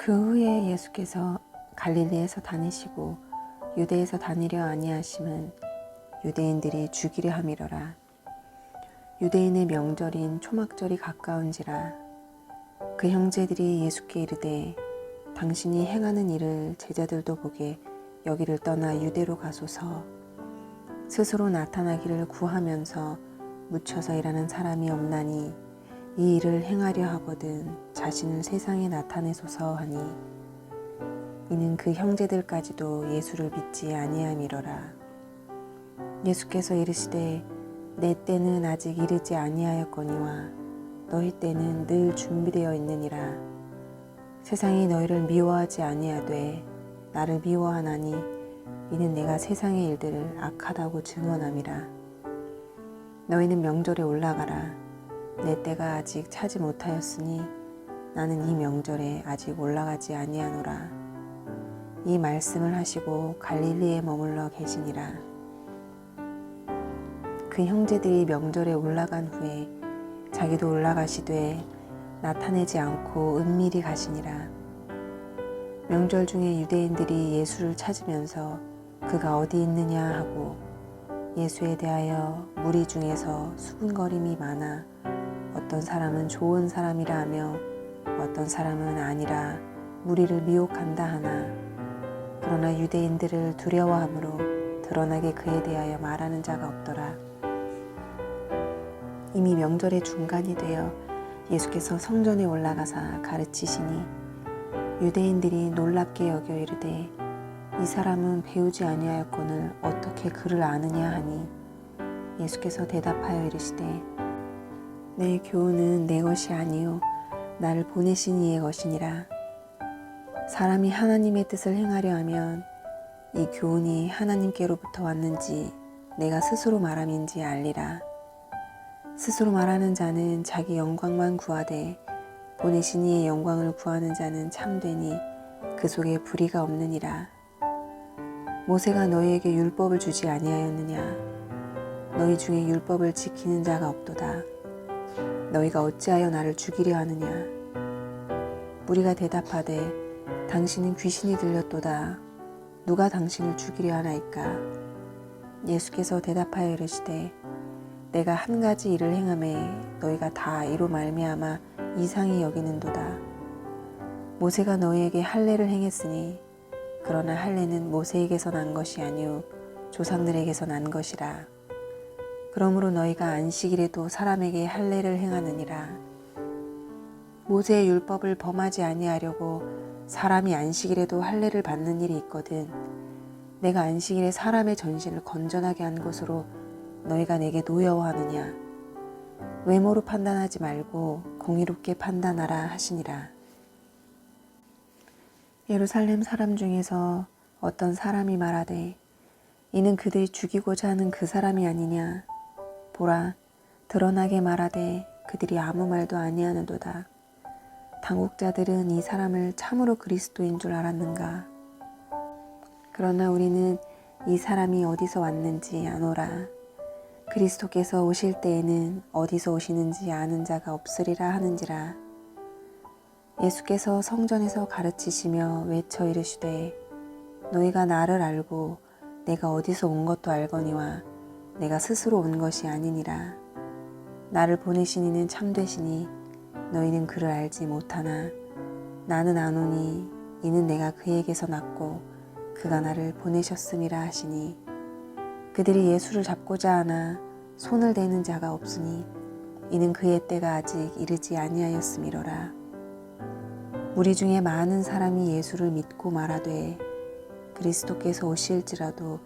그 후에 예수께서 갈릴리에서 다니시고 유대에서 다니려 아니하심은 유대인들이 죽이려 함이러라. 유대인의 명절인 초막절이 가까운지라. 그 형제들이 예수께 이르되 당신이 행하는 일을 제자들도 보게 여기를 떠나 유대로 가소서. 스스로 나타나기를 구하면서 묻혀서 일하는 사람이 없나니 이 일을 행하려 하거든 자신을 세상에 나타내소서 하니, 이는 그 형제들까지도 예수를 믿지 아니함이러라. 예수께서 이르시되 내 때는 아직 이르지 아니하였거니와 너희 때는 늘 준비되어 있느니라. 세상이 너희를 미워하지 아니하되 나를 미워하나니 이는 내가 세상의 일들을 악하다고 증언함이라. 너희는 명절에 올라가라. 내 때가 아직 차지 못하였으니 나는 이 명절에 아직 올라가지 아니하노라. 이 말씀을 하시고 갈릴리에 머물러 계시니라. 그 형제들이 명절에 올라간 후에 자기도 올라가시되 나타내지 않고 은밀히 가시니라. 명절 중에 유대인들이 예수를 찾으면서 그가 어디 있느냐 하고 예수에 대하여 무리 중에서 수군거림이 많아 어떤 사람은 좋은 사람이라 하며 어떤 사람은 아니라 무리를 미혹한다 하나, 그러나 유대인들을 두려워함으로 드러나게 그에 대하여 말하는 자가 없더라. 이미 명절의 중간이 되어 예수께서 성전에 올라가사 가르치시니 유대인들이 놀랍게 여겨 이르되 이 사람은 배우지 아니하였거늘 어떻게 그를 아느냐 하니, 예수께서 대답하여 이르시되 내 교훈은 내 것이 아니요 나를 보내신 이의 것이니라. 사람이 하나님의 뜻을 행하려 하면 이 교훈이 하나님께로부터 왔는지 내가 스스로 말함인지 알리라. 스스로 말하는 자는 자기 영광만 구하되 보내신 이의 영광을 구하는 자는 참되니 그 속에 불의가 없느니라. 모세가 너희에게 율법을 주지 아니하였느냐? 너희 중에 율법을 지키는 자가 없도다. 너희가 어찌하여 나를 죽이려 하느냐? 무리가 대답하되 당신은 귀신이 들렸도다. 누가 당신을 죽이려 하나이까? 예수께서 대답하여 이르시되 내가 한 가지 일을 행하매 너희가 다 이로 말미암아 이상히 여기는도다. 모세가 너희에게 할례를 행했으니 그러나 할례는 모세에게서 난 것이 아니요 조상들에게서 난 것이라. 그러므로 너희가 안식일에도 사람에게 할례를 행하느니라. 모세의 율법을 범하지 아니하려고 사람이 안식일에도 할례를 받는 일이 있거든 내가 안식일에 사람의 전신을 건전하게 한 것으로 너희가 내게 노여워하느냐? 외모로 판단하지 말고 공의롭게 판단하라 하시니라. 예루살렘 사람 중에서 어떤 사람이 말하되 이는 그들이 죽이고자 하는 그 사람이 아니냐? 보라, 드러나게 말하되 그들이 아무 말도 아니하는도다. 당국자들은 이 사람을 참으로 그리스도인 줄 알았는가? 그러나 우리는 이 사람이 어디서 왔는지 아노라. 그리스도께서 오실 때에는 어디서 오시는지 아는 자가 없으리라 하는지라. 예수께서 성전에서 가르치시며 외쳐 이르시되 너희가 나를 알고 내가 어디서 온 것도 알거니와 내가 스스로 온 것이 아니니라. 나를 보내신 이는 참되시니 너희는 그를 알지 못하나 나는 아노니 이는 내가 그에게서 났고 그가 나를 보내셨음이라 하시니, 그들이 예수를 잡고자 하나 손을 대는 자가 없으니 이는 그의 때가 아직 이르지 아니하였음이로라. 무리 중에 많은 사람이 예수를 믿고 말하되 그리스도께서 오실지라도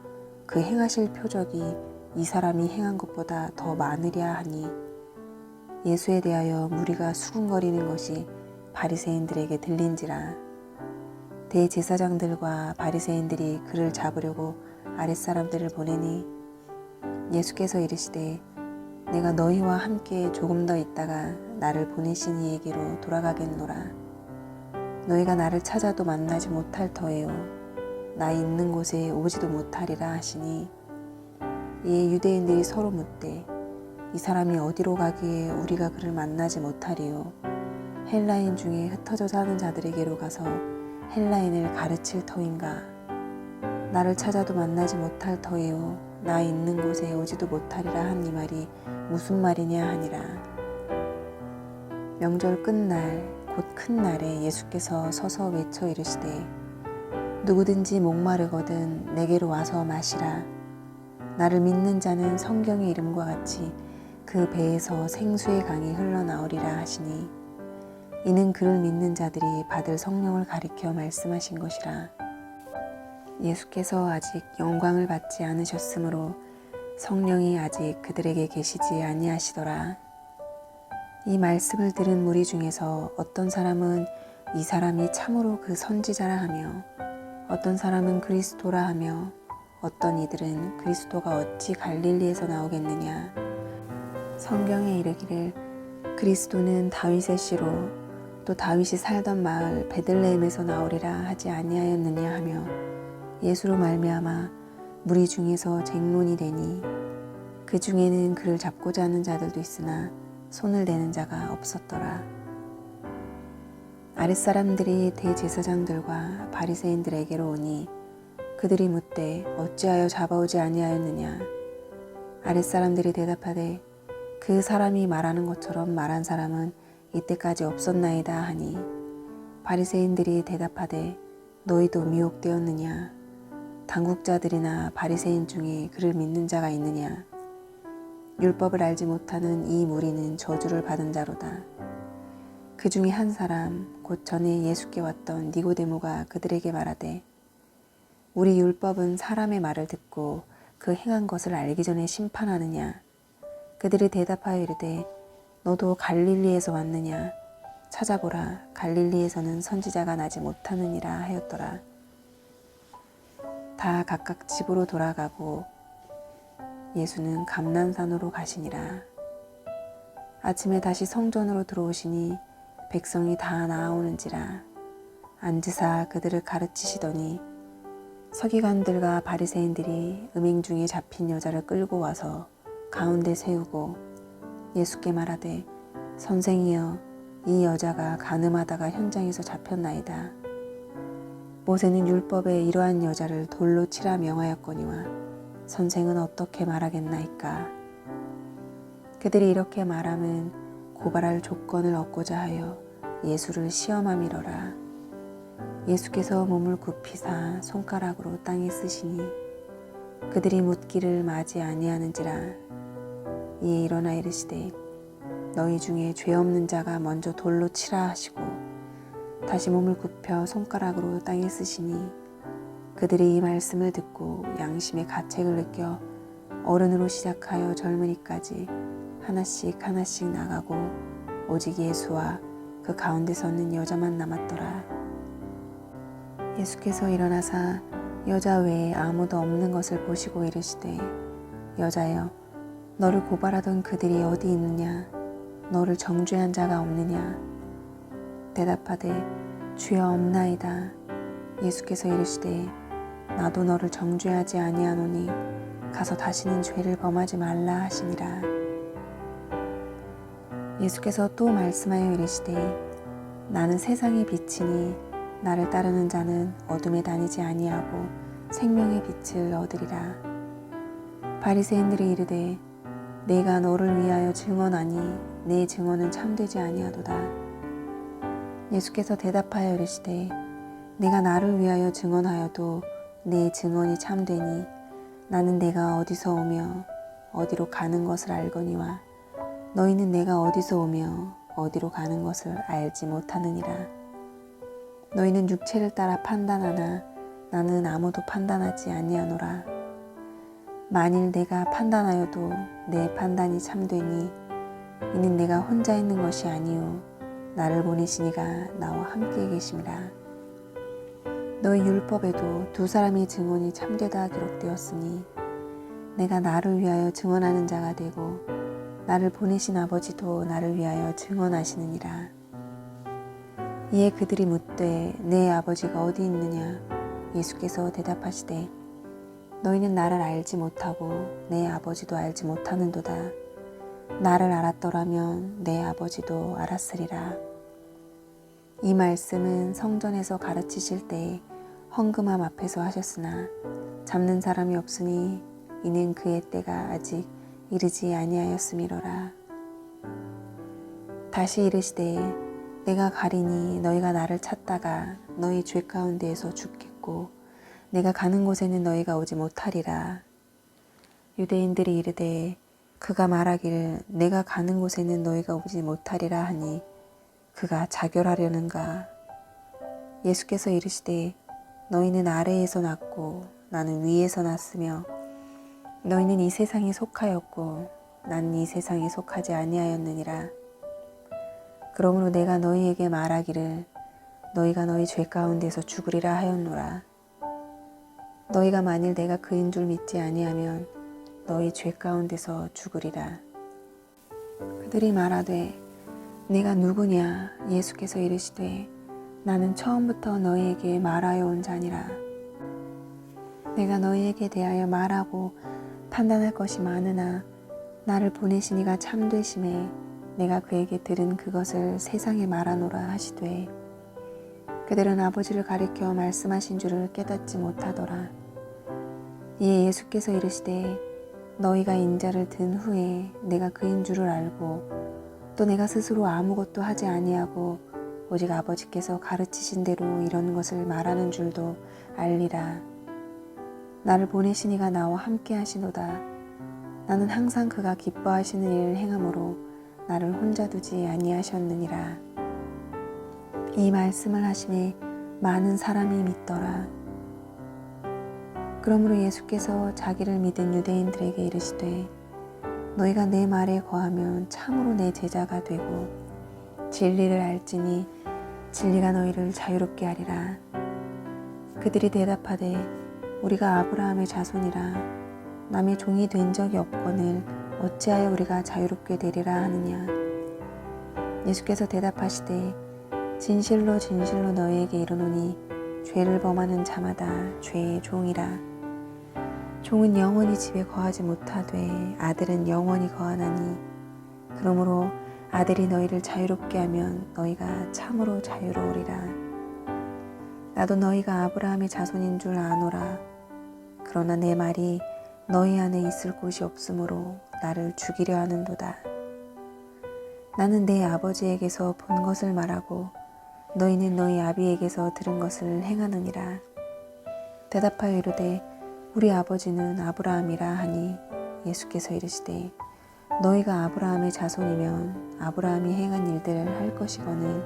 그 행하실 표적이 이 사람이 행한 것보다 더 많으랴 하니, 예수에 대하여 무리가 수군거리는 것이 바리새인들에게 들린지라. 대제사장들과 바리새인들이 그를 잡으려고 아랫사람들을 보내니 예수께서 이르시되 내가 너희와 함께 조금 더 있다가 나를 보내신 이에게로 돌아가겠노라. 너희가 나를 찾아도 만나지 못할 터예요. 나 있는 곳에 오지도 못하리라 하시니, 이에 유대인들이 서로 묻되 이 사람이 어디로 가기에 우리가 그를 만나지 못하리요? 헬라인 중에 흩어져 사는 자들에게로 가서 헬라인을 가르칠 터인가? 나를 찾아도 만나지 못할 터이요 나 있는 곳에 오지도 못하리라 한 이 말이 무슨 말이냐 하니라. 명절 끝날 곧 큰 날에 예수께서 서서 외쳐 이르시되 누구든지 목마르거든 내게로 와서 마시라. 나를 믿는 자는 성경의 이름과 같이 그 배에서 생수의 강이 흘러나오리라 하시니 이는 그를 믿는 자들이 받을 성령을 가리켜 말씀하신 것이라. 예수께서 아직 영광을 받지 않으셨으므로 성령이 아직 그들에게 계시지 아니하시더라. 이 말씀을 들은 무리 중에서 어떤 사람은 이 사람이 참으로 그 선지자라 하며 어떤 사람은 그리스도라 하며 어떤 이들은 그리스도가 어찌 갈릴리에서 나오겠느냐. 성경에 이르기를 그리스도는 다윗의 씨로 또 다윗이 살던 마을 베들레헴에서 나오리라 하지 아니하였느냐 하며 예수로 말미암아 무리 중에서 쟁론이 되니 그 중에는 그를 잡고자 하는 자들도 있으나 손을 대는 자가 없었더라. 아랫사람들이 대제사장들과 바리새인들에게로 오니 그들이 묻되 어찌하여 잡아오지 아니하였느냐. 아랫사람들이 대답하되 그 사람이 말하는 것처럼 말한 사람은 이때까지 없었나이다 하니 바리새인들이 대답하되 너희도 미혹되었느냐. 당국자들이나 바리새인 중에 그를 믿는 자가 있느냐. 율법을 알지 못하는 이 무리는 저주를 받은 자로다. 그 중에 한 사람 곧 전에 예수께 왔던 니고데모가 그들에게 말하되 우리 율법은 사람의 말을 듣고 그 행한 것을 알기 전에 심판하느냐. 그들이 대답하여 이르되 너도 갈릴리에서 왔느냐. 찾아보라 갈릴리에서는 선지자가 나지 못하느니라 하였더라. 다 각각 집으로 돌아가고 예수는 감난산으로 가시니라. 아침에 다시 성전으로 들어오시니 백성이 다 나아오는지라. 앉으사 그들을 가르치시더니 서기관들과 바리새인들이 음행 중에 잡힌 여자를 끌고 와서 가운데 세우고 예수께 말하되 선생이여 이 여자가 간음하다가 현장에서 잡혔나이다. 모세는 율법에 이러한 여자를 돌로 치라 명하였거니와 선생은 어떻게 말하겠나이까. 그들이 이렇게 말함은 고발할 조건을 얻고자 하여 예수를 시험함이러라. 예수께서 몸을 굽히사 손가락으로 땅에 쓰시니 그들이 묻기를 마지 아니하는지라. 이에 일어나 이르시되 너희 중에 죄 없는 자가 먼저 돌로 치라 하시고 다시 몸을 굽혀 손가락으로 땅에 쓰시니 그들이 이 말씀을 듣고 양심의 가책을 느껴 어른으로 시작하여 젊은이까지 하나씩 하나씩 나가고 오직 예수와 그 가운데 섰는 여자만 남았더라. 예수께서 일어나사 여자 외에 아무도 없는 것을 보시고 이르시되 여자여 너를 고발하던 그들이 어디 있느냐. 너를 정죄한 자가 없느냐. 대답하되 주여 없나이다. 예수께서 이르시되 나도 너를 정죄하지 아니하노니 가서 다시는 죄를 범하지 말라 하시니라. 예수께서 또 말씀하여 이르시되 나는 세상의 빛이니 나를 따르는 자는 어둠에 다니지 아니하고 생명의 빛을 얻으리라. 바리새인들이 이르되 내가 너를 위하여 증언하니 내 증언은 참되지 아니하도다. 예수께서 대답하여 이르시되 내가 나를 위하여 증언하여도 내 증언이 참되니 나는 내가 어디서 오며 어디로 가는 것을 알거니와 너희는 내가 어디서 오며 어디로 가는 것을 알지 못하느니라. 너희는 육체를 따라 판단하나 나는 아무도 판단하지 아니하노라. 만일 내가 판단하여도 내 판단이 참되니 이는 내가 혼자 있는 것이 아니요 나를 보내시니가 나와 함께 계심이라. 너희 율법에도 두 사람의 증언이 참되다 기록되었으니 내가 나를 위하여 증언하는 자가 되고 나를 보내신 아버지도 나를 위하여 증언하시느니라. 이에 그들이 묻되 내 아버지가 어디 있느냐. 예수께서 대답하시되 너희는 나를 알지 못하고 내 아버지도 알지 못하는도다. 나를 알았더라면 내 아버지도 알았으리라. 이 말씀은 성전에서 가르치실 때에 헌금함 앞에서 하셨으나 잡는 사람이 없으니 이는 그의 때가 아직 이르지 아니하였음이로라. 다시 이르시되 내가 가리니 너희가 나를 찾다가 너희 죄 가운데에서 죽겠고 내가 가는 곳에는 너희가 오지 못하리라. 유대인들이 이르되 그가 말하기를 내가 가는 곳에는 너희가 오지 못하리라 하니 그가 자결하려는가. 예수께서 이르시되 너희는 아래에서 났고 나는 위에서 났으며 너희는 이 세상에 속하였고 나는 이 세상에 속하지 아니하였느니라. 그러므로 내가 너희에게 말하기를 너희가 너희 죄 가운데서 죽으리라 하였노라. 너희가 만일 내가 그인 줄 믿지 아니하면 너희 죄 가운데서 죽으리라. 그들이 말하되 네가 누구냐? 예수께서 이르시되 나는 처음부터 너희에게 말하여 온 자니라. 내가 너희에게 대하여 말하고 판단할 것이 많으나 나를 보내신 이가 참되심에 내가 그에게 들은 그것을 세상에 말하노라 하시되 그들은 아버지를 가리켜 말씀하신 줄을 깨닫지 못하더라. 이에 예수께서 이르시되 너희가 인자를 든 후에 내가 그인 줄을 알고 또 내가 스스로 아무것도 하지 아니하고 오직 아버지께서 가르치신 대로 이런 것을 말하는 줄도 알리라. 나를 보내신 이가 나와 함께 하시노다. 나는 항상 그가 기뻐하시는 일을 행함으로 나를 혼자 두지 아니하셨느니라. 이 말씀을 하심에 많은 사람이 믿더라. 그러므로 예수께서 자기를 믿은 유대인들에게 이르시되 너희가 내 말에 거하면 참으로 내 제자가 되고 진리를 알지니 진리가 너희를 자유롭게 하리라. 그들이 대답하되 우리가 아브라함의 자손이라 남의 종이 된 적이 없거늘 어찌하여 우리가 자유롭게 되리라 하느냐. 예수께서 대답하시되 진실로 진실로 너희에게 이르노니 죄를 범하는 자마다 죄의 종이라. 종은 영원히 집에 거하지 못하되 아들은 영원히 거하나니 그러므로 아들이 너희를 자유롭게 하면 너희가 참으로 자유로우리라. 나도 너희가 아브라함의 자손인 줄 아노라. 그러나 내 말이 너희 안에 있을 곳이 없으므로 나를 죽이려 하는도다. 나는 내 아버지에게서 본 것을 말하고 너희는 너희 아비에게서 들은 것을 행하느니라. 대답하여 이르되 우리 아버지는 아브라함이라 하니 예수께서 이르시되 너희가 아브라함의 자손이면 아브라함이 행한 일들을 할 것이거늘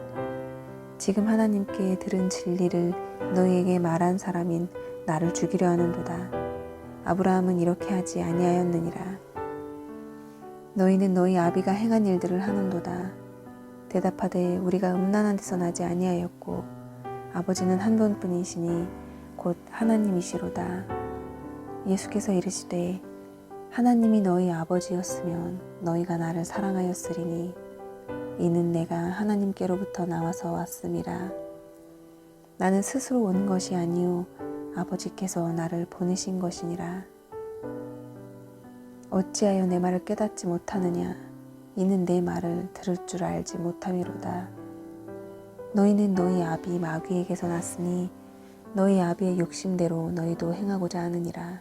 지금 하나님께 들은 진리를 너희에게 말한 사람인 나를 죽이려 하는도다. 아브라함은 이렇게 하지 아니하였느니라. 너희는 너희 아비가 행한 일들을 하는도다. 대답하되 우리가 음란한 데서 나지 아니하였고 아버지는 한 분뿐이시니 곧 하나님이시로다. 예수께서 이르시되 하나님이 너희 아버지였으면 너희가 나를 사랑하였으리니 이는 내가 하나님께로부터 나와서 왔음이라. 나는 스스로 온 것이 아니오 아버지께서 나를 보내신 것이니라. 어찌하여 내 말을 깨닫지 못하느냐. 이는 내 말을 들을 줄 알지 못함이로다. 너희는 너희 아비 마귀에게서 났으니 너희 아비의 욕심대로 너희도 행하고자 하느니라.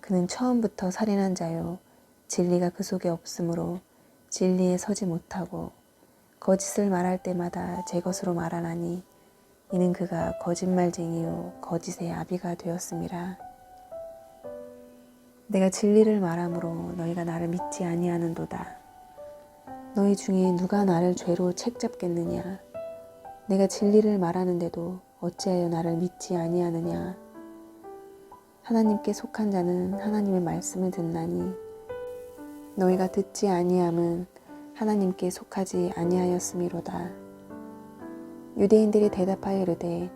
그는 처음부터 살인한 자요 진리가 그 속에 없으므로 진리에 서지 못하고 거짓을 말할 때마다 제 것으로 말하나니 이는 그가 거짓말쟁이요 거짓의 아비가 되었음이라. 내가 진리를 말함으로 너희가 나를 믿지 아니하는도다. 너희 중에 누가 나를 죄로 책잡겠느냐. 내가 진리를 말하는데도 어찌하여 나를 믿지 아니하느냐. 하나님께 속한 자는 하나님의 말씀을 듣나니 너희가 듣지 아니함은 하나님께 속하지 아니하였음이로다. 유대인들이 대답하여 이르되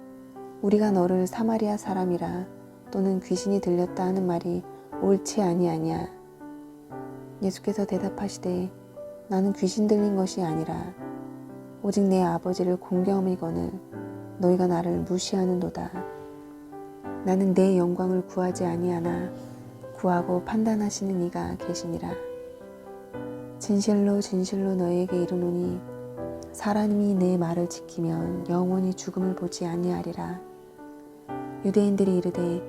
우리가 너를 사마리아 사람이라 또는 귀신이 들렸다 하는 말이 옳지 아니하냐. 예수께서 대답하시되 나는 귀신 들린 것이 아니라 오직 내 아버지를 공경함이거늘 너희가 나를 무시하는도다. 나는 내 영광을 구하지 아니하나 구하고 판단하시는 이가 계시니라. 진실로 진실로 너희에게 이르노니 사람이 내 말을 지키면 영원히 죽음을 보지 아니하리라. 유대인들이 이르되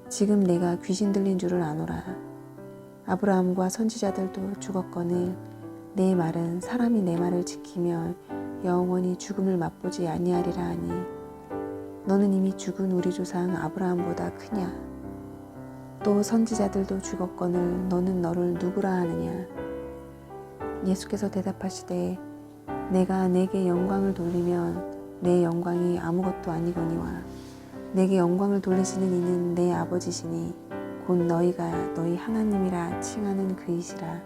지금 내가 귀신 들린 줄을 아노라. 아브라함과 선지자들도 죽었거늘 내 말은 사람이 내 말을 지키면 영원히 죽음을 맛보지 아니하리라 하니 너는 이미 죽은 우리 조상 아브라함보다 크냐? 또 선지자들도 죽었거늘 너는 너를 누구라 하느냐? 예수께서 대답하시되 내가 내게 영광을 돌리면 내 영광이 아무것도 아니거니와 내게 영광을 돌리시는 이는 내 아버지시니 곧 너희가 너희 하나님이라 칭하는 그이시라.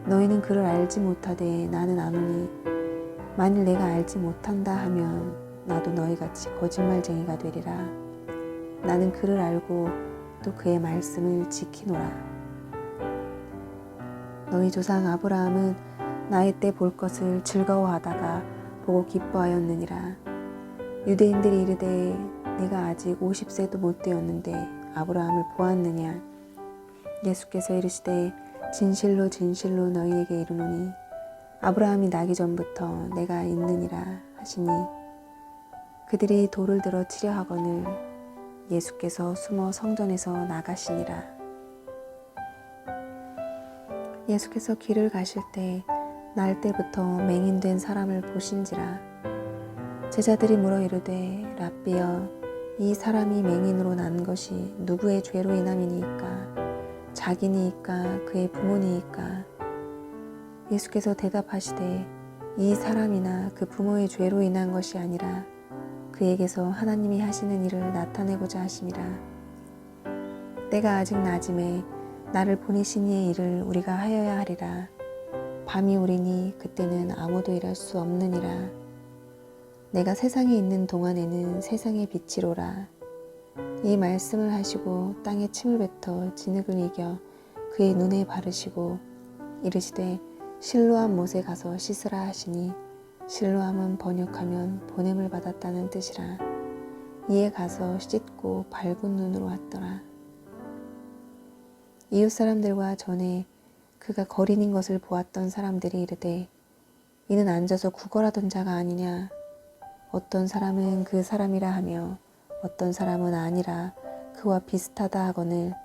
너희는 그를 알지 못하되 나는 아노니 만일 내가 알지 못한다 하면 나도 너희같이 거짓말쟁이가 되리라. 나는 그를 알고 또 그의 말씀을 지키노라. 너희 조상 아브라함은 나의 때 볼 것을 즐거워하다가 보고 기뻐하였느니라. 유대인들이 이르되 네가 아직 50세도 못 되었는데 아브라함을 보았느냐? 예수께서 이르시되 진실로 진실로 너희에게 이르노니 아브라함이 나기 전부터 내가 있느니라 하시니 그들이 돌을 들어 치려 하거늘 예수께서 숨어 성전에서 나가시니라. 예수께서 길을 가실 때 날 때부터 맹인된 사람을 보신지라. 제자들이 물어 이르되 랍비여 이 사람이 맹인으로 난 것이 누구의 죄로 인함이니이까 자기니이까 그의 부모니이까. 예수께서 대답하시되 이 사람이나 그 부모의 죄로 인한 것이 아니라 그에게서 하나님이 하시는 일을 나타내고자 하심이라. 때가 아직 낮음에 나를 보내신 이의 일을 우리가 하여야 하리라. 밤이 오리니 그때는 아무도 일할 수 없느니라. 내가 세상에 있는 동안에는 세상의 빛이로라. 이 말씀을 하시고 땅에 침을 뱉어 진흙을 이겨 그의 눈에 바르시고 이르시되 실로암 못에 가서 씻으라 하시니 실로암은 번역하면 보냄을 받았다는 뜻이라. 이에 가서 씻고 밝은 눈으로 왔더라. 이웃 사람들과 전에 그가 거린인 것을 보았던 사람들이 이르되 이는 앉아서 구걸하던 자가 아니냐. 어떤 사람은 그 사람이라 하며 어떤 사람은 아니라 그와 비슷하다 하거늘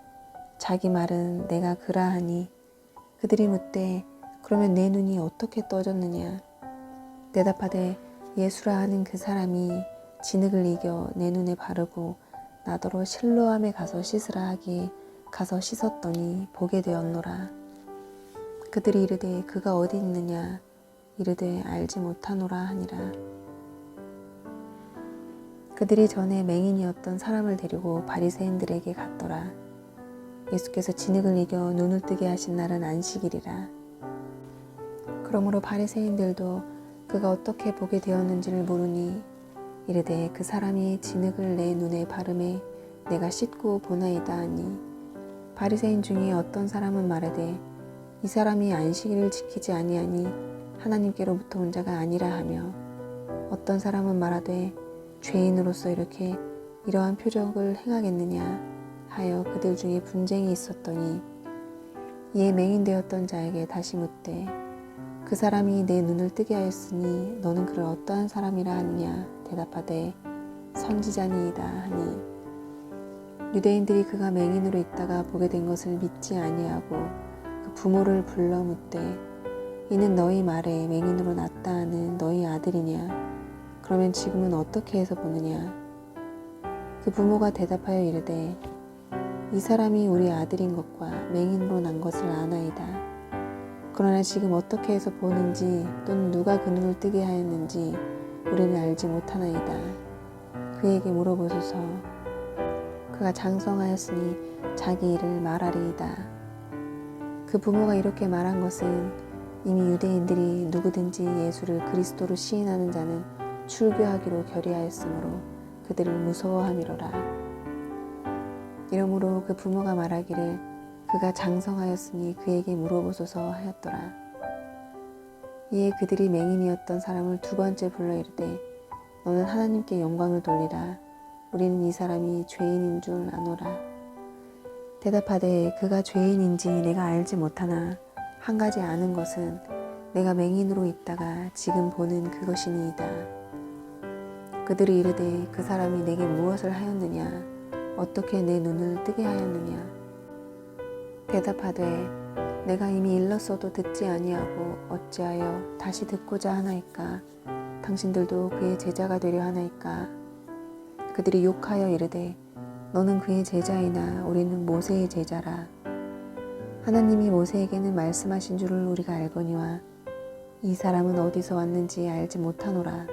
자기 말은 내가 그라하니 그들이 묻되 그러면 내 눈이 어떻게 떠졌느냐. 대답하되 예수라 하는 그 사람이 진흙을 이겨 내 눈에 바르고 나더러 실로암에 가서 씻으라 하기에 가서 씻었더니 보게 되었노라. 그들이 이르되 그가 어디 있느냐. 이르되 알지 못하노라 하니라. 그들이 전에 맹인이었던 사람을 데리고 바리새인들에게 갔더라. 예수께서 진흙을 이겨 눈을 뜨게 하신 날은 안식일이라. 그러므로 바리새인들도 그가 어떻게 보게 되었는지를 모르니 이르되 그 사람이 진흙을 내 눈에 바르매 내가 씻고 보나이다 하니 바리새인 중에 어떤 사람은 말하되 이 사람이 안식일을 지키지 아니하니 하나님께로부터 온 자가 아니라 하며 어떤 사람은 말하되 죄인으로서 이렇게 이러한 표적을 행하겠느냐 하여 그들 중에 분쟁이 있었더니 이에 맹인되었던 자에게 다시 묻되 그 사람이 내 눈을 뜨게 하였으니 너는 그를 어떠한 사람이라 하느냐. 대답하되 선지자니이다 하니 유대인들이 그가 맹인으로 있다가 보게 된 것을 믿지 아니하고 그 부모를 불러 묻되 이는 너희 말에 맹인으로 났다 하는 너희 아들이냐. 그러면 지금은 어떻게 해서 보느냐. 그 부모가 대답하여 이르되 이 사람이 우리 아들인 것과 맹인으로 난 것을 아나이다. 그러나 지금 어떻게 해서 보는지 또는 누가 그 눈을 뜨게 하였는지 우리는 알지 못하나이다. 그에게 물어보소서. 그가 장성하였으니 자기 일을 말하리이다. 그 부모가 이렇게 말한 것은 이미 유대인들이 누구든지 예수를 그리스도로 시인하는 자는 출교하기로 결의하였으므로 그들을 무서워함이로라. 이러므로 그 부모가 말하기를 그가 장성하였으니 그에게 물어보소서 하였더라. 이에 그들이 맹인이었던 사람을 두 번째 불러 이르되 너는 하나님께 영광을 돌리라. 우리는 이 사람이 죄인인 줄 아노라. 대답하되 그가 죄인인지 내가 알지 못하나 한 가지 아는 것은 내가 맹인으로 있다가 지금 보는 그것이니이다. 그들이 이르되 그 사람이 내게 무엇을 하였느냐? 어떻게 내 눈을 뜨게 하였느냐? 대답하되 내가 이미 일렀어도 듣지 아니하고 어찌하여 다시 듣고자 하나이까? 당신들도 그의 제자가 되려 하나이까? 그들이 욕하여 이르되 너는 그의 제자이나 우리는 모세의 제자라. 하나님이 모세에게는 말씀하신 줄을 우리가 알거니와 이 사람은 어디서 왔는지 알지 못하노라.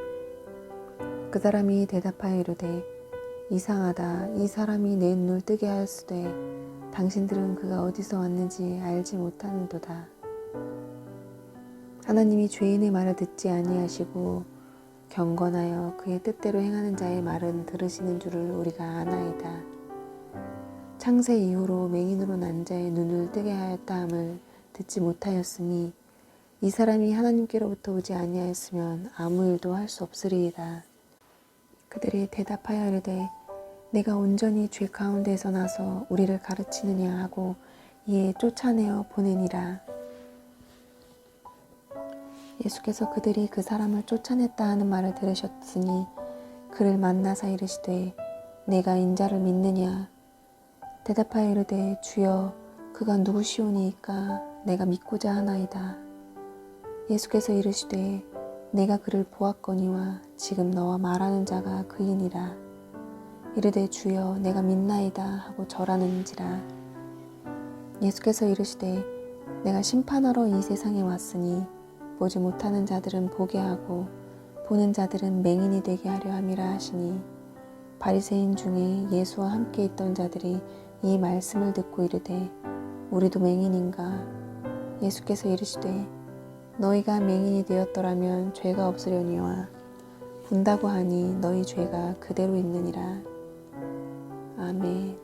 그 사람이 대답하여 이르되 이상하다. 이 사람이 내 눈을 뜨게 하였으되 당신들은 그가 어디서 왔는지 알지 못하는도다. 하나님이 죄인의 말을 듣지 아니하시고 경건하여 그의 뜻대로 행하는 자의 말은 들으시는 줄을 우리가 아나이다. 창세 이후로 맹인으로 난 자의 눈을 뜨게 하였다 함을 듣지 못하였으니 이 사람이 하나님께로부터 오지 아니하였으면 아무 일도 할 수 없으리이다. 그들이 대답하여 이르되 내가 온전히 죄 가운데에서 나서 우리를 가르치느냐 하고 이에 쫓아내어 보내니라. 예수께서 그들이 그 사람을 쫓아냈다 하는 말을 들으셨으니 그를 만나사 이르시되 내가 인자를 믿느냐? 대답하여 이르되 주여 그가 누구시오니이까 내가 믿고자 하나이다. 예수께서 이르시되 내가 그를 보았거니와 지금 너와 말하는 자가 그이니라. 이르되 주여 내가 믿나이다 하고 절하는지라. 예수께서 이르시되 내가 심판하러 이 세상에 왔으니 보지 못하는 자들은 보게 하고 보는 자들은 맹인이 되게 하려 함이라 하시니 바리새인 중에 예수와 함께 있던 자들이 이 말씀을 듣고 이르되 우리도 맹인인가? 예수께서 이르시되 너희가 맹인이 되었더라면 죄가 없으려니와 본다고 하니 너희 죄가 그대로 있느니라. 아멘.